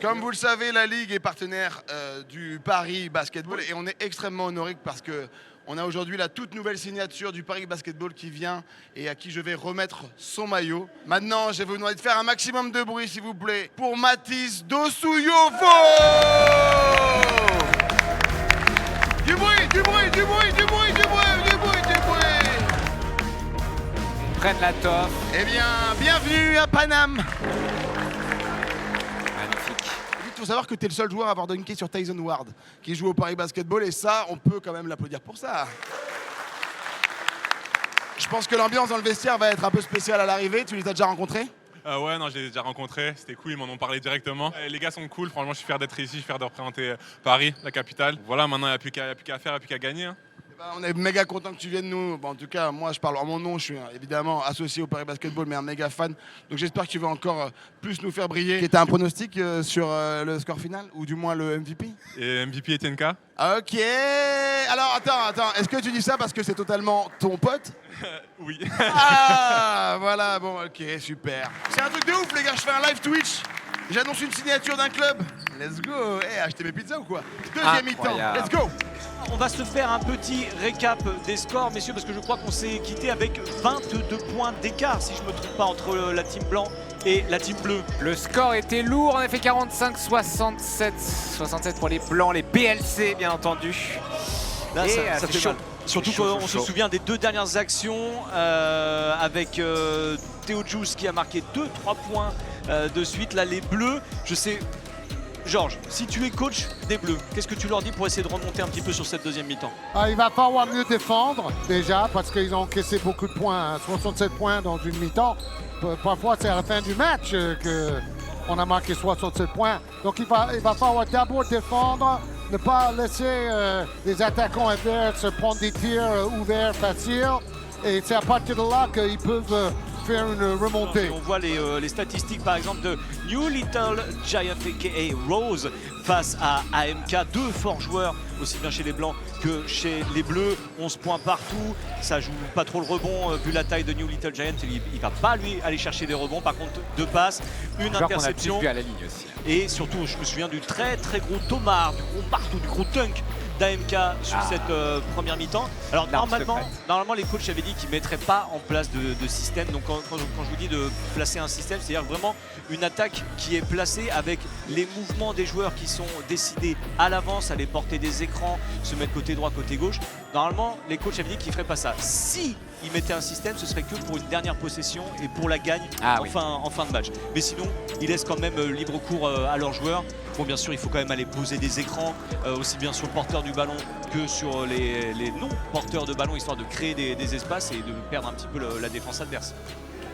Comme vous le savez, la Ligue est partenaire du Paris Basketball et on est extrêmement honoré parce que on a aujourd'hui la toute nouvelle signature du Paris Basketball qui vient et à qui je vais remettre son maillot. Maintenant, je vais vous demander de faire un maximum de bruit, s'il vous plaît, pour Mathis Dossouyovo. Du bruit, du bruit, du bruit, du bruit, du bruit, du bruit, du bruit. Prennent la toffe. Eh bien, bienvenue à Paname. Magnifique. Il faut savoir que tu es le seul joueur à avoir dunké sur Tyson Ward, qui joue au Paris Basketball, et ça, on peut quand même l'applaudir pour ça. Je pense que l'ambiance dans le vestiaire va être un peu spéciale à l'arrivée. Tu les as déjà rencontrés? Ouais, non, je les ai déjà rencontrés, c'était cool, ils m'en ont parlé directement. Les gars sont cool, franchement, je suis fier d'être ici, je suis fier de représenter Paris, la capitale. Voilà, maintenant, il n'y a plus qu'à faire, il n'y a plus qu'à gagner. Hein. On est méga content que tu viennes nous. Bon, en tout cas, moi, je parle en mon nom. Je suis évidemment associé au Paris Basketball, mais un méga fan. Donc, j'espère que tu vas encore plus nous faire briller. Tu as un pronostic sur le score final, ou du moins le MVP? Et MVP Etienne K. Ok. Alors, attends. Est-ce que tu dis ça parce que c'est totalement ton pote? Oui. Ah, voilà. Bon, ok, super. C'est un truc de ouf, les gars. Je fais un live Twitch. J'annonce une signature d'un club. Let's go. Hey, achetez mes pizzas ou quoi? Deuxième mi-temps. Let's go. On va se faire un petit récap des scores, messieurs, parce que je crois qu'on s'est quitté avec 22 points d'écart, si je ne me trompe pas, entre la team blanc et la team bleue. Le score était lourd, en effet 45-67. 67 pour les blancs, les BLC, bien entendu. Là, et ça fait chaud. mal. Surtout qu'on se souvient des 2 dernières actions avec Théo Juice qui a marqué 2-3 points de suite. Là, les bleus, je sais... Georges, si tu es coach des Bleus, qu'est-ce que tu leur dis pour essayer de remonter un petit peu sur cette deuxième mi-temps? Il va falloir mieux défendre déjà parce qu'ils ont encaissé beaucoup de points, 67 points dans une mi-temps. Parfois c'est à la fin du match qu'on a marqué 67 points. Donc il va falloir d'abord défendre, ne pas laisser les attaquants adverses prendre des tirs ouverts faciles. Et c'est à partir de là qu'ils peuvent faire une remontée. On voit les statistiques par exemple de New Little Giant aka Rose face à AMK, 2 forts joueurs aussi bien chez les blancs que chez les bleus. 11 points partout, ça joue pas trop le rebond vu la taille de New Little Giant, il va pas lui aller chercher des rebonds. Par contre 2 passes, une interception. On a vu à la ligne aussi. Et surtout je me souviens du très gros tomard, du gros marteau, du gros dunk d'AMK sur cette première mi-temps. Alors normalement les coachs avaient dit qu'ils ne mettraient pas en place de système. Donc quand je vous dis de placer un système, c'est-à-dire vraiment une attaque qui est placée avec les mouvements des joueurs qui sont décidés à l'avance, aller porter des écrans, se mettre côté droit, côté gauche. Normalement les coachs avaient dit qu'ils ne feraient pas ça. Si ils mettaient un système, ce serait que pour une dernière possession et pour la gagne en fin de match. Mais sinon, ils laissent quand même libre cours à leurs joueurs. Bon, bien sûr, il faut quand même aller poser des écrans, aussi bien sur le porteur du ballon que sur les non-porteurs de ballon, histoire de créer des espaces et de perdre un petit peu la défense adverse.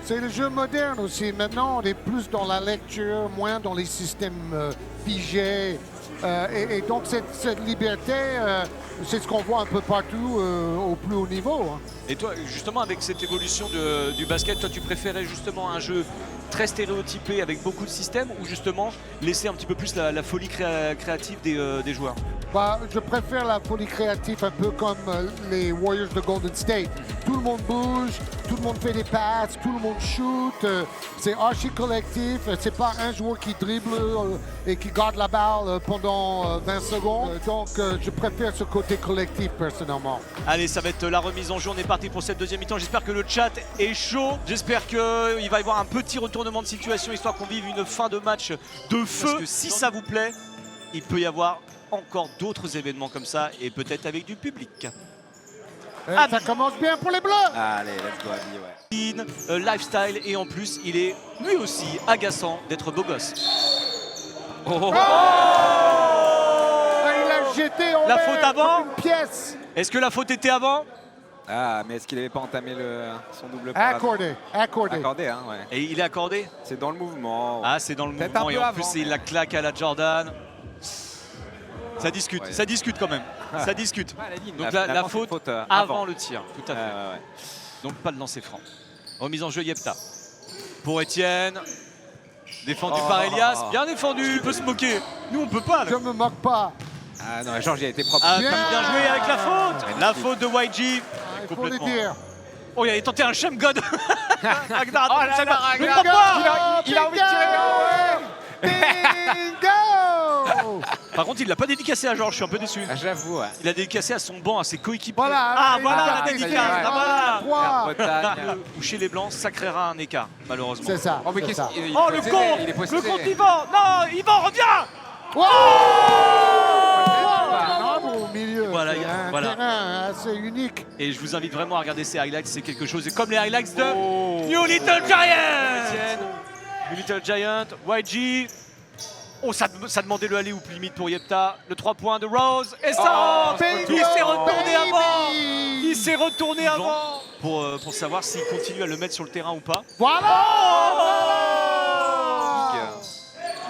C'est le jeu moderne aussi. Maintenant, on est plus dans la lecture, moins dans les systèmes figés. Et donc, cette liberté, c'est ce qu'on voit un peu partout au plus haut niveau. Hein. Et toi, justement, avec cette évolution du basket, toi, tu préférais justement un jeu très stéréotypé avec beaucoup de systèmes ou justement laisser un petit peu plus la folie créative des joueurs? Bah, je préfère la folie créative un peu comme les Warriors de Golden State. Tout le monde bouge, tout le monde fait des passes, tout le monde shoot. C'est archi collectif. C'est pas un joueur qui dribble et qui garde la balle pendant 20 secondes. Donc, je préfère ce côté collectif personnellement. Allez, ça va être la remise en jeu. On est parti pour cette deuxième mi-temps. J'espère que le chat est chaud. J'espère qu'il va y avoir un petit retournement de situation histoire qu'on vive une fin de match de feu. Parce que si ça vous plaît, il peut y avoir encore d'autres événements comme ça et peut-être avec du public. Ça commence bien pour les Bleus. Allez, let's go Abby, ouais. Lifestyle et en plus il est lui aussi agaçant d'être beau gosse. Il a jeté en la l'air faute avant comme une pièce. Est-ce que la faute était avant? Ah, mais est-ce qu'il n'avait pas entamé son double pas Accordé. Accordé, hein, ouais. Et il est accordé? C'est dans le mouvement. Ah, c'est dans le Peut-être mouvement un et peu en avant, plus mais- il la claque à la Jordan. Ça discute, Ouais. ça discute quand même. Ça discute. Ouais, elle a dit, Donc finalement, la c'est faute, faute, avant le tir, tout à fait. ouais. Donc pas de lancer franc. Remise en jeu Yepta. Pour Etienne. Défendu par Elias. Bien défendu. Il peut se moquer. Nous on peut pas. Là. Je me moque pas. Ah non, Georges, il a été propre. Ah, bien joué avec la faute. La faute de YG. Il faut le dire. Oh, il a tenté un Shem God. Ragnar, Oh là là, mais Ragnar. pourquoi Il a envie de tirer. Bingo. Par contre, il l'a pas dédicacé à Georges, je suis un peu déçu. Ah, j'avoue, ouais. Il a dédicacé à son banc, à ses coéquipiers. Voilà. Ah, voilà Ah, la ça y est, dédicace. ouais. Ah, voilà. Bretagne. Ou chez les Blancs, ça créera un écart, malheureusement. C'est ça. Oh, mais c'est qu'est-ce ça. qu'il Oh, le con. Il est Le possédé. compte Yvan. Non, Yvan, reviens. Au milieu. Voilà, C'est un voilà. terrain assez unique. Et je vous invite vraiment à regarder ces highlights, c'est quelque chose. C'est comme les highlights de New Little Giant. New Little Giant, YG. Oh, ça demandait le aller-oop limite pour Yepta. Le 3 points de Rose. Et ça rentre. Il s'est retourné avant. Il s'est retourné avant. Pour savoir s'il continue à le mettre sur le terrain ou pas. Voilà.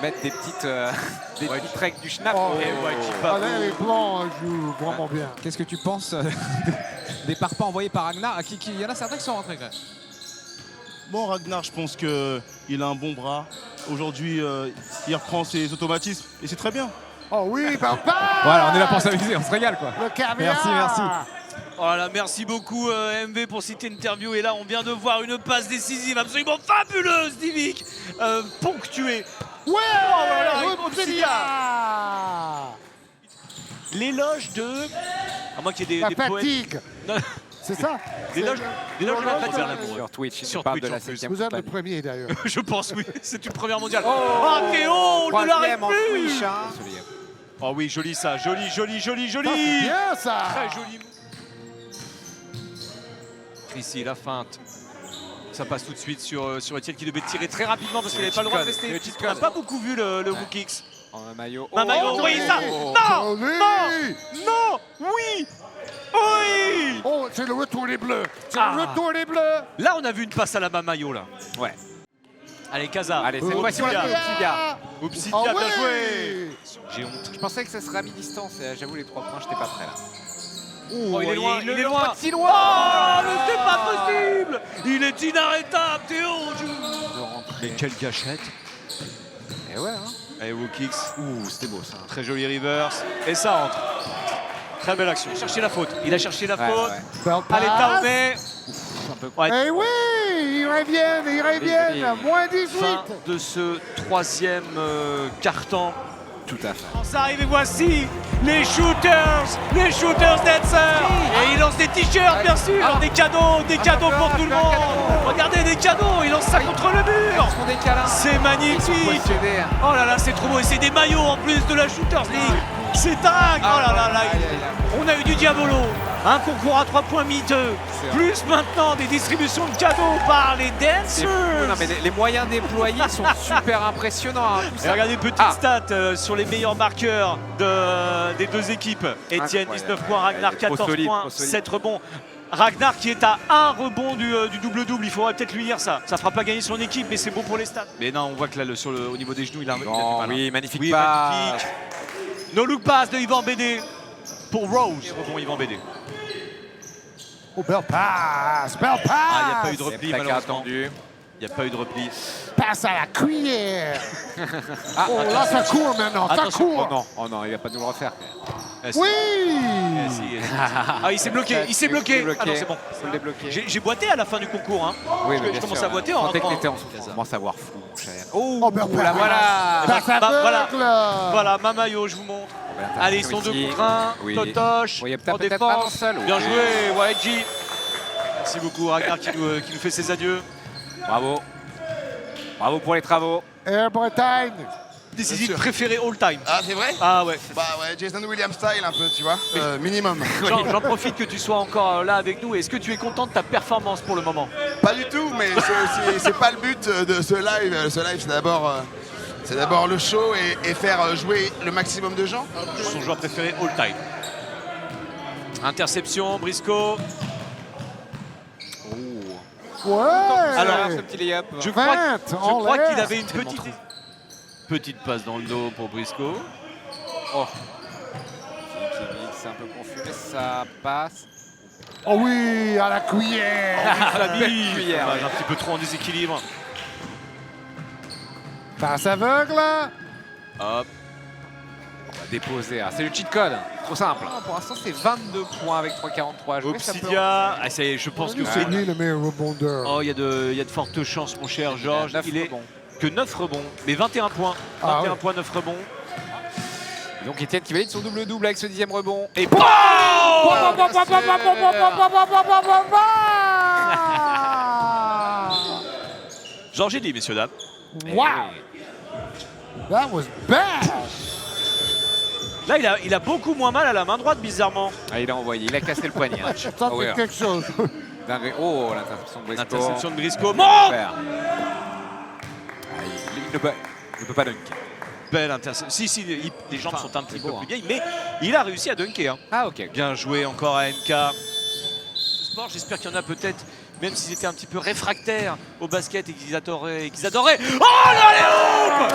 Mettre des petites règles du schnapp. Oh, Et YG pas Allez, les Blancs jouent vraiment bien. Qu'est-ce que tu penses des parpaings envoyés par Ragnar? Il y en a certains qui sont rentrés quand même. Bon, Ragnar, je pense qu'il a un bon bras. Aujourd'hui, il reprend ses automatismes et c'est très bien. Oh oui, papa. Voilà, on est là pour s'amuser, on se régale quoi. Le caviar. Merci. Voilà, merci beaucoup MV pour cette interview. Et là, on vient de voir une passe décisive absolument fabuleuse d'Ivic, ponctuée. Ouais. L'éloge de... À moins qu'il y ait La des poètes... fatigue. Non, C'est ça. l'éloge de la fatigue vers l'amour. Sur Twitch, Sur il parle Twitch, de en la plus. 7e Vous êtes le compagnie. premier d'ailleurs. Je pense, oui. C'est une première mondiale. Oh, Oh, Théo, on ne l'arrête troisième en plus. Twitch, hein. Oh oui, joli ça. Joli. Ça, c'est bien ça. Très joli. Ici, la feinte. Ça passe tout de suite sur Etienne qui devait tirer très rapidement parce qu'il n'avait pas le droit de rester. On n'a pas beaucoup vu le Wookix. En maillot. Maillot, oui, ça. Non, joli. non, oui. Oui. Oh, c'est le retour des Bleus. C'est Ah. le retour des Bleus. Là, on a vu une passe à la Maillot là. Ouais. Allez, Kaza. Allez, c'est voici Obsidia. Obsidia, Ah bien ouais. joué. J'ai honte. Je pensais que ça serait à mi-distance. J'avoue, les 3 points, j'étais pas prêt là. Oh, il est loin, il est loin. Pas si loin. Oh, mais c'est pas possible. Il est inarrêtable, Théo. Mais quelle gâchette. Et ouais, hein. Allez, Wookix. Ouh, c'était beau ça. Très joli reverse. Et ça rentre. Très belle action. Il a cherché la faute. Il a cherché la Ouais, faute. ouais. Belle Allez, passe. Taomé. Un peu. Ouais. Eh oui, ils reviennent. Oui. Moins 18. Fin de ce troisième quart-temps. Tout à fait. Ça arrive et voici les shooters dancers. Et ils lancent des t-shirts bien sûr, des cadeaux pour tout le monde. Regardez des cadeaux, ils lancent ça contre le mur. Ils font des câlins. C'est magnifique. Possédés. Oh là là, c'est trop beau et c'est des maillots en plus de la Shooters League. C'est dingue. Oh là là là. On a eu du Diabolo, un concours à 3 points miteux, plus maintenant des distributions de cadeaux par les dancers. Non, mais les moyens déployés sont super impressionnants. Hein, tout Et ça. regardez, petite stat sur les meilleurs marqueurs des deux équipes. Etienne, 19 points, Ragnar, 14 Trop solide, points, trop solide. 7 rebonds. Ragnar qui est à un rebond du double-double, il faudrait peut-être lui dire ça. Ça fera pas gagner son équipe, mais c'est bon pour les stats. Mais non, on voit que là, au niveau des genoux, il a du mal. Oui, magnifique Oui, passe. magnifique. No look pass de Yvan Bédé pour Rose. Rebond Yvan Bédé. Oh, belle passe. Ah, il n'y a pas eu de C'est repli très malheureusement. attendu. Il n'y a pas eu de repli. Passe à la cuillère. Ah, Oh, là, ça court maintenant. Ça Attention. court. Oh non, il va pas nous le refaire. Oui. Ah, il s'est bloqué, il s'est bloqué. Ah non, c'est bon. Faut le débloquer. J'ai boité à la fin du concours. Hein. Oui, je commence à boiter en rentrant. rentrant. Que t'étais en souffrance. On commence à voir flou, mon cher. Oh, ben là, voilà. Passe aveugle. Voilà, ma maillot, je vous montre. Allez, ils sont 2 contre 1. Oui. Totoche, Oui, en peut-être pas défense. seul. Bien joué, YG. Merci beaucoup, Ragnar qui nous fait ses adieux. Bravo. Bravo pour les travaux. Air Bretagne. Décisif préféré all time. Ah, c'est vrai? Ah ouais. Bah ouais, Jason Williams style un peu, tu vois, minimum. J'en profite que tu sois encore là avec nous. Est-ce que tu es content de ta performance pour le moment? Pas du tout, mais c'est pas le but de ce live. Ce live, c'est d'abord le show et faire jouer le maximum de gens. Son joueur préféré all time. Interception, Briscoe. Ouais. Alors, ce petit layup. je crois qu'il avait une Tellement petite passe dans le dos pour Briscoe. Oh. C'est un peu confus, mais ça passe. Oh oui, à la cuillère. Famille. Cuillère, Un petit peu trop en déséquilibre. Passe aveugle. Hop. On va déposer. Ah, c'est le cheat code. Trop simple. Pour l'instant, c'est 22 points avec 3,43 à jouer. Obsidia. Ah, ça y est, je pense que C'est lui le meilleur rebondeur. Oh, il y a de fortes chances, mon cher Georges. Il est bon. que 9 rebonds, mais 21 points. 21 points, 9 rebonds. Donc Etienne qui valide son double-double avec ce 10e rebond. Et Georges est dit, messieurs, dames. Wow. That was bad. Là, il a beaucoup moins mal à la main droite, bizarrement. Ah, il a envoyé, il a cassé le poignet. Ça fait quelque chose. Oh, l'interception de Briscoe. L'interception de Briscoe. Mon Super. Ah, il ne peut pas dunker. Belle interception. Si, les jambes sont un petit peu plus vieilles, mais il a réussi à dunker. Hein. Ah, ok. Bien joué encore à MK. Sport, j'espère qu'il y en a peut-être, même s'ils étaient un petit peu réfractaires au basket et qu'ils adoraient. Oh là, les hoops!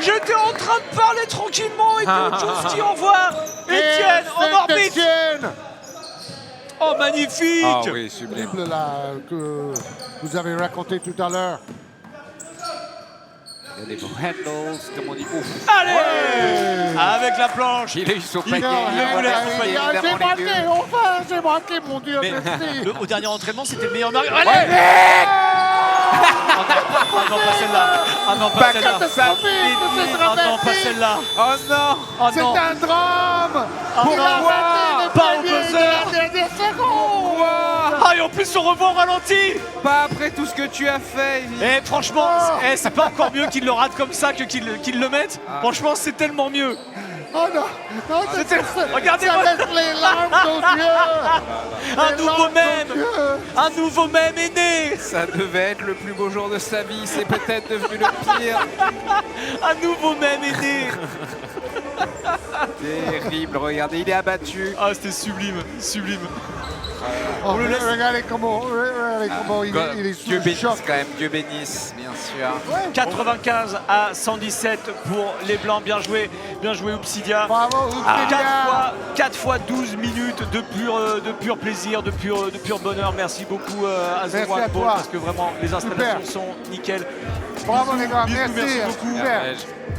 J'étais en train de parler tranquillement et que Justy envoie Etienne en orbite. Oh, magnifique! Ah oui, sublime. Dribble là que vous avez raconté tout à l'heure. Il y a des beaux handles, comme on dit. Ouf. Allez! Avec la planche. Il a eu son panier. J'ai marqué, enfin, j'ai marqué, mon Dieu, Mais merci. au dernier entraînement, c'était le meilleur Mario. Allez! Ah non, pas celle-là. Ah non, pas celle-là. Ah non, pas celle-là. Oh non! Oh C'est non. un drame. Pour pas au buzzer. Dernière seconde. Ah, et en plus, on revoit au ralenti. Pas après tout ce que tu as fait. Et franchement, c'est pas encore mieux qu'il le rate comme ça que qu'il le mette. Franchement, c'est tellement mieux. Oh non, non, Regardez-moi. ça laisse les larmes aux yeux. Un nouveau mème. Un nouveau mème est né. Ça devait être le plus beau jour de sa vie, c'est peut-être devenu le pire. Un nouveau mème est né. Terrible, regardez, il est abattu. Ah, c'était sublime, sublime. Oh, regardez comment il est sous Dieu le bénisse choc. quand même, Dieu bénisse, bien sûr. 95 à 117 pour les Blancs. Bien joué Obsidia. Bravo, Obsidia. 4 fois 12 minutes de pur plaisir, de pur bonheur. Merci beaucoup à The Merci One à Ball, toi. parce que vraiment les installations Super. sont nickel. Bravo les gars, Bisous, merci beaucoup. Super.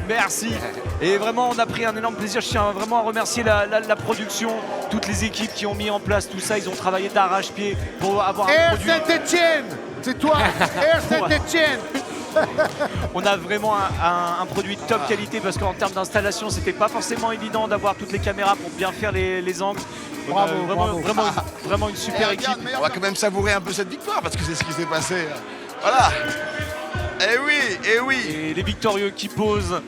Merci. Et vraiment, on a pris un énorme plaisir. Je tiens vraiment à remercier la production, toutes les équipes qui ont mis en place tout ça. Ils ont travaillé d'arrache-pied pour avoir un Air produit. Saint-Etienne, c'est toi. Air Saint-Etienne. On a vraiment un produit de top qualité parce qu'en termes d'installation, c'était pas forcément évident d'avoir toutes les caméras pour bien faire les angles. Bravo, vraiment une super équipe. Mais on va quand même savourer un peu cette victoire parce que c'est ce qui s'est passé. Voilà. Eh oui. Et les victorieux qui posent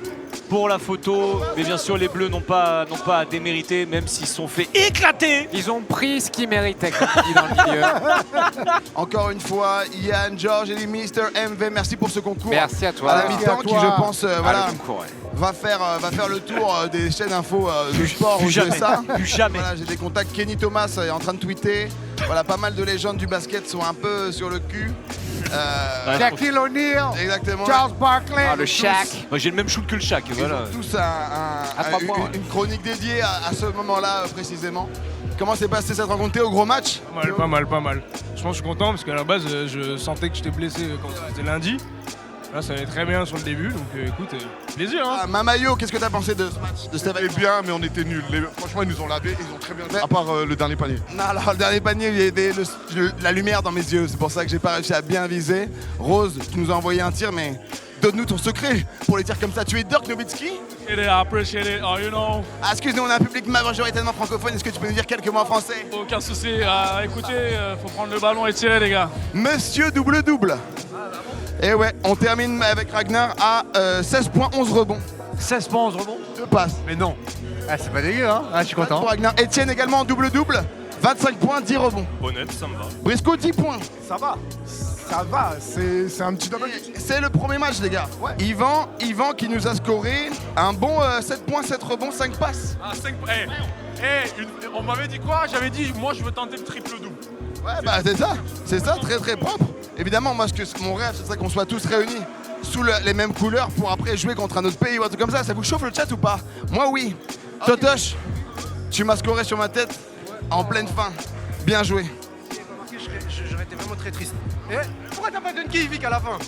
pour la photo, mais bien sûr les Bleus n'ont pas à démériter, même s'ils se sont fait éclater. Ils ont pris ce qu'ils méritaient, comme on dit dans le milieu. Encore une fois, Yann, Georges et Mr MV, merci pour ce concours. Merci à toi. À la mi-temps qui, je pense, voilà, le concours, ouais. va faire le tour des chaînes info de sport plus ou jamais, de ça. plus jamais. Voilà, j'ai des contacts. Kenny Thomas est en train de tweeter. Voilà, pas mal de légendes du basket sont un peu sur le cul. Shaquille O'Neal, Exactement. Charles Barkley. Ah, le Shaq. Moi j'ai le même shoot que le Shaq. Ils Voilà. ont tous À 3 points, une chronique dédiée à ce moment-là précisément. Comment s'est passée cette rencontre au gros match? Pas mal. franchement, je suis content parce qu'à la base, je sentais que j'étais blessé quand c'était lundi. Là, ça allait très bien sur le début, donc écoute, plaisir. Hein. Mamayo, qu'est-ce que t'as pensé de ce match de Steph? Bien, mais on était nuls. Franchement, ils nous ont lavé, ils ont très bien fait, à part le dernier panier. Non, alors le dernier panier, il y avait la lumière dans mes yeux, c'est pour ça que j'ai pas réussi à bien viser. Rose, tu nous as envoyé un tir, mais donne-nous ton secret pour les tirs comme ça. Tu es Dirk Nowitzki? I appreciate it, you know. Ah, excuse-nous, on a un public majoritairement francophone, est-ce que tu peux nous dire quelques mots en français? Aucun souci, écoutez, faut prendre le ballon et tirer, les gars. Monsieur double-double. Et ouais, on termine avec Ragnar à 16 points, 11 rebonds. 16 points, 11 rebonds. 2 passes. Mais non. Ah, c'est pas dégueu, hein. Ah, je suis content. Pour Ragnar. Etienne également en double-double. 25 points, 10 rebonds. Honnête, ça me va. Briscoe, 10 points. Ça va. Ça va, c'est un petit double. C'est le premier match, les gars. Ouais. Yvan qui nous a scoré un bon 7 points, 7 rebonds, 5 passes. Ah, 5 points. On m'avait dit quoi? J'avais dit, moi, je veux tenter le triple-double. Ouais, bah c'est ça, très très propre. Évidemment, moi, mon rêve, c'est ça qu'on soit tous réunis sous les mêmes couleurs pour après jouer contre un autre pays ou un truc comme ça. Ça vous chauffe le chat ou pas? Moi, oui. Okay. Totoche, tu m'as scoré sur ma tête en pleine fin. Bien joué. J'aurais été vraiment très triste. Et pourquoi t'as pas donné Vic à la fin?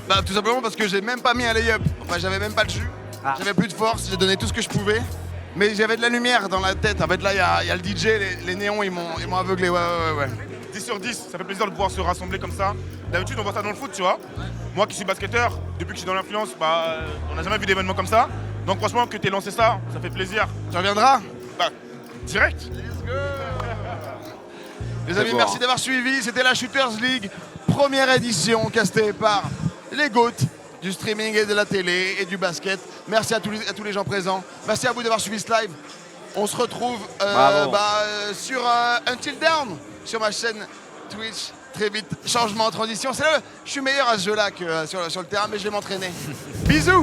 Bah, tout simplement parce que j'ai même pas mis un lay-up. Enfin, j'avais même pas le jus. J'avais plus de force, j'ai donné tout ce que je pouvais. Mais j'avais de la lumière dans la tête. En fait, là, il y a le DJ, les néons, ils m'ont aveuglé. Ouais. 10 sur 10, ça fait plaisir de pouvoir se rassembler comme ça. D'habitude, on voit ça dans le foot, tu vois. Moi qui suis basketteur, depuis que je suis dans l'influence, on n'a jamais vu d'événement comme ça. Donc franchement, que tu aies lancé ça, ça fait plaisir. Tu reviendras? Bah, direct. Let's go. Les amis, merci d'avoir suivi. C'était la Shooters League, première édition, castée par les GOAT du streaming et de la télé et du basket. Merci à tous les gens présents. Merci à vous d'avoir suivi ce live. On se retrouve sur Until Dawn, sur ma chaîne Twitch. Très vite, changement en transition. C'est là, je suis meilleur à ce jeu-là que sur le terrain, mais je vais m'entraîner. Bisous!